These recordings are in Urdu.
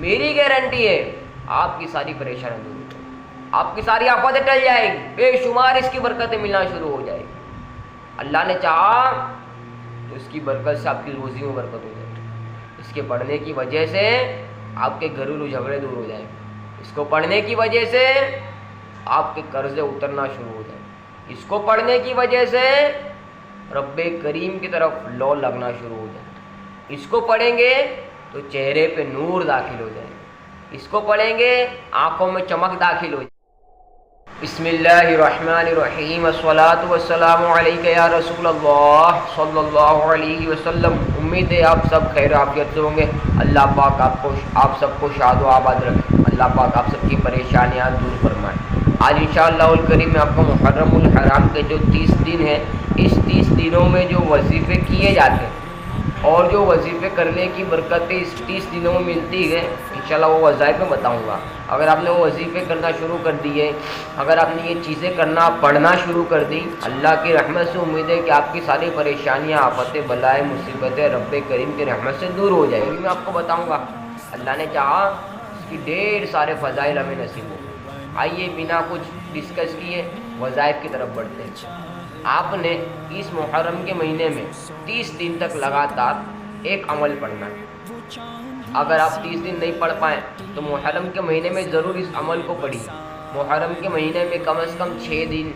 میری گارنٹی ہے آپ کی ساری پریشانیاں دور ہو جائیں گی، آپ کی ساری آفاتیں ٹل جائیں گی، بے شمار اس کی برکتیں ملنا شروع ہو جائیں گی۔ اللہ نے چاہا تو اس کی برکت سے آپ کی روزی میں برکت ہو جائے گی، اس کے پڑھنے کی وجہ سے آپ کے گھریلو جھگڑے دور ہو جائیں گے، اس کو پڑھنے کی وجہ سے آپ کے قرضے اترنا شروع ہو جائیں گے، اس کو پڑھنے کی وجہ سے رب کریم کی طرف لو لگنا شروع ہو جائے گا، اس کو پڑھیں گے تو چہرے پہ نور داخل ہو جائے گا، اس کو پڑھیں گے آنکھوں میں چمک داخل ہو جائے گی۔ بسم اللہ الرحمن الرحیم، الصلاۃ والسلام علیک یا رسول اللہ صلی اللہ علیہ وسلم۔ امید ہے آپ سب خیر عافیت سے ہوں گے۔ اللہ پاک آپ سب کو شاد و آباد رکھے، اللہ پاک آپ سب کی پریشانیاں دور فرمائے۔ آج انشاءاللہ الکریم میں آپ کو محرم الحرام کے جو 30 دن ہیں، اس 30 دنوں میں جو وظیفے کیے جاتے ہیں اور جو وظیفے کرنے کی برکتیں اس 30 دنوں میں ملتی ہے، انشاءاللہ وہ وظائف میں بتاؤں گا۔ اگر آپ نے وہ وظیفے کرنا شروع کر دیے، اگر آپ نے یہ چیزیں کرنا پڑھنا شروع کر دی، اللہ کی رحمت سے امید ہے کہ آپ کی ساری پریشانیاں، آفتیں، بلائیں، مصیبتیں رب کریم کی رحمت سے دور ہو جائیں گی۔ میں آپ کو بتاؤں گا، اللہ نے چاہا اس کی ڈھیر سارے فضائل ہمیں نصیب ہو۔ آئیے بنا کچھ ڈسکس کیے وظائف کی طرف بڑھتے ہیں۔ آپ نے اس محرم کے مہینے میں 30 دن تک لگاتار ایک عمل پڑھنا ہے۔ اگر آپ 30 دن نہیں پڑھ پائیں تو محرم کے مہینے میں ضرور اس عمل کو پڑھیے۔ محرم کے مہینے میں کم از کم 6 دن،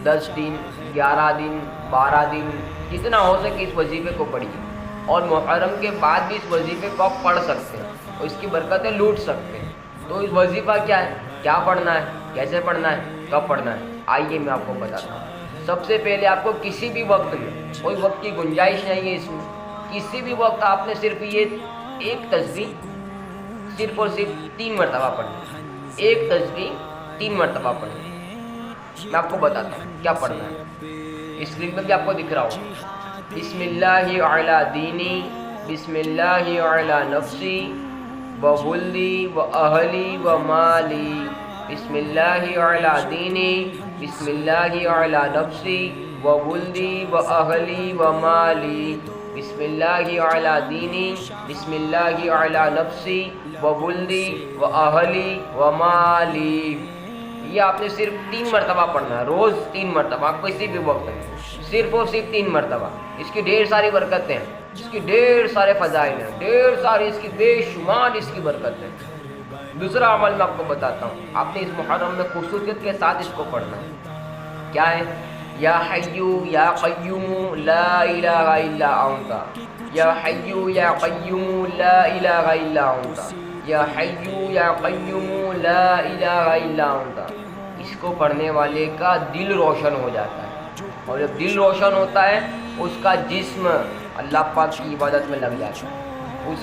10 دن، 11 دن، 12 دن، جتنا ہو سکے اس وظیفے کو پڑھیے، اور محرم کے بعد بھی اس وظیفے کو آپ پڑھ سکتے ہیں اور اس کی برکتیں لوٹ سکتے ہیں۔ تو اس وظیفہ کیا ہے، کیا پڑھنا ہے، کیسے پڑھنا ہے، کب پڑھنا ہے، آئیے میں آپ کو بتاتا ہوں۔ سب سے پہلے آپ کو کسی بھی وقت میں، کوئی وقت کی گنجائش نہیں ہے اس میں، کسی بھی وقت آپ نے صرف یہ ایک تسبیح صرف اور صرف 3 مرتبہ پڑھنی ہے۔ ایک تسبیح 3 مرتبہ پڑھنی ہے۔ میں آپ کو بتاتا ہوں کیا پڑھنا ہے، اسکرین پہ بھی آپ کو دکھ رہا ہوگا۔ بسم اللہ علی دینی، بسم اللہ علی نفسی وولدی واہلی ومالی، بسم اللہ علی دینی، بسم اللہ علی نفسی وولدی واہلی ومالی، بسم اللہ علی دینی، بسم اللہ علی نفسی وولدی واہلی ومالی۔ یہ آپ نے صرف 3 مرتبہ پڑھنا ہے، روز 3 مرتبہ، کسی بھی وقت میں صرف اور صرف 3 مرتبہ۔ اس کی ڈھیر ساری برکتیں ہیں، اس کی ڈھیر سارے فضائل ہیں، ڈھیر ساری اس کی بے شمار اس کی برکتیں ہیں۔ دوسرا عمل میں آپ کو بتاتا ہوں، آپ نے اس محرم میں خصوصیت کے ساتھ اس کو پڑھنا ہے۔ کیا ہے؟ یا حیو یا قیوم لا الہ الا انت، یا حیو یا قیوم لا الہ الا انت، یا حیو یا قیوم لا الہ الا انت۔ اس کو پڑھنے والے کا دل روشن ہو جاتا ہے، اور جب دل روشن ہوتا ہے اس کا جسم اللہ پاک کی عبادت میں لگ جاتا ہے، اس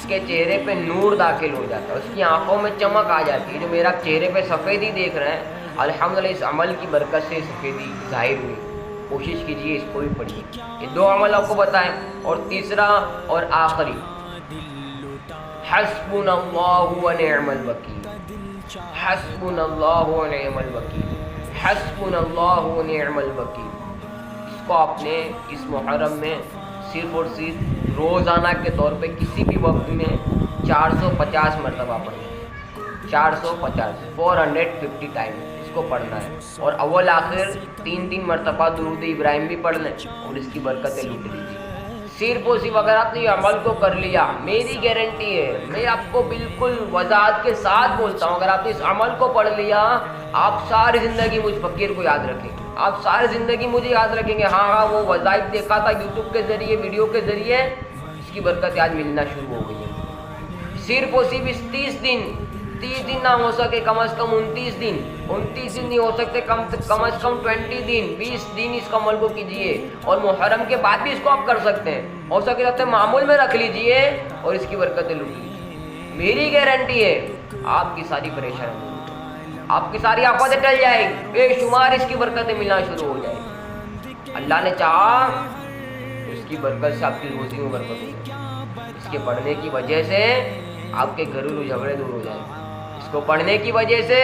کے چہرے پہ نور داخل ہو جاتا ہے، اس کی آنکھوں میں چمک آ جاتی ہے۔ جو میرا چہرے پہ سفیدی دیکھ رہے ہیں، الحمدللہ اس عمل کی برکت سے سفیدی ظاہر ہوئی۔ کوشش کیجیے اس کو بھی پڑھیے۔ یہ 2 عمل آپ کو بتائیں، اور تیسرا اور آخری، حسبنا اللہ ونعم الوکیل، حسبنا اللہ ونعم الوکیل، حسبنا اللہ ونعم الوکیل۔ اس کو آپ نے اس محرم میں صرف اور صرف روزانہ کے طور پہ کسی بھی وقت میں 450 مرتبہ پڑھیں، 450 ٹائم اس کو پڑھنا ہے، اور اول آخر 3 مرتبہ درود ابراہیم بھی پڑھ لیں اور اس کی برکتیں لوٹ لیجیے۔ صرف اور صرف اگر آپ نے یہ عمل کو کر لیا، میری گارنٹی ہے، میں آپ کو بالکل وضاحت کے ساتھ بولتا ہوں، اگر آپ نے اس عمل کو پڑھ لیا، آپ ساری زندگی مجھ فقیر کو یاد رکھیں گے، آپ ساری زندگی مجھے یاد رکھیں گے۔ ہاں وہ وظائف دیکھا تھا یوٹیوب کے ذریعے، ویڈیو کے ذریعے، اس کی برکت آج ملنا شروع ہو گئی ہے۔ صرف اور صرف اس 30 دن نہ ہو سکے کم از کم 29 دن نہیں ہو سکتے کم از کم 20 دن، 20 دن اس عمل کو کیجیے، اور محرم کے بعد بھی اس کو آپ کر سکتے ہیں، ہو سکے تو معمول میں رکھ لیجیے اور اس کی برکتیں لوٹ لیجیے۔ میری گارنٹی ہے آپ کی ساری پریشانی دور ہو جائے گی، آپ کی ساری آفاتیں ٹل جائیں گی، بے شمار اس کی برکتیں ملنا شروع ہو جائیں گی۔ اللہ نے چاہا تو اس کی برکت سے آپ کی روزی میں برکت ہو جائے گی، اس کے پڑھنے کی وجہ سے آپ کے گھریلو جھگڑے دور ہو جائیں گے، اس کو پڑھنے کی وجہ سے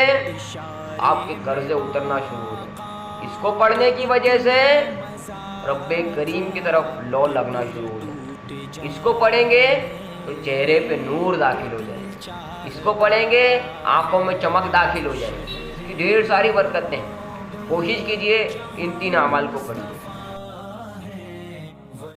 آپ کے قرضے اترنا شروع ہو جائیں گے، اس کو پڑھنے کی وجہ سے رب کریم کی طرف لو لگنا شروع ہو جائے گا۔ اس کو پڑھیں گے تو چہرے پہ نور داخل ہو جائے گا، اس کو پڑھیں گے آنکھوں میں چمک داخل ہو جائے گی، اس کی ڈھیر ساری برکتیں ہیں۔ کوشش کیجئے ان 3 اعمال کو پڑھیے۔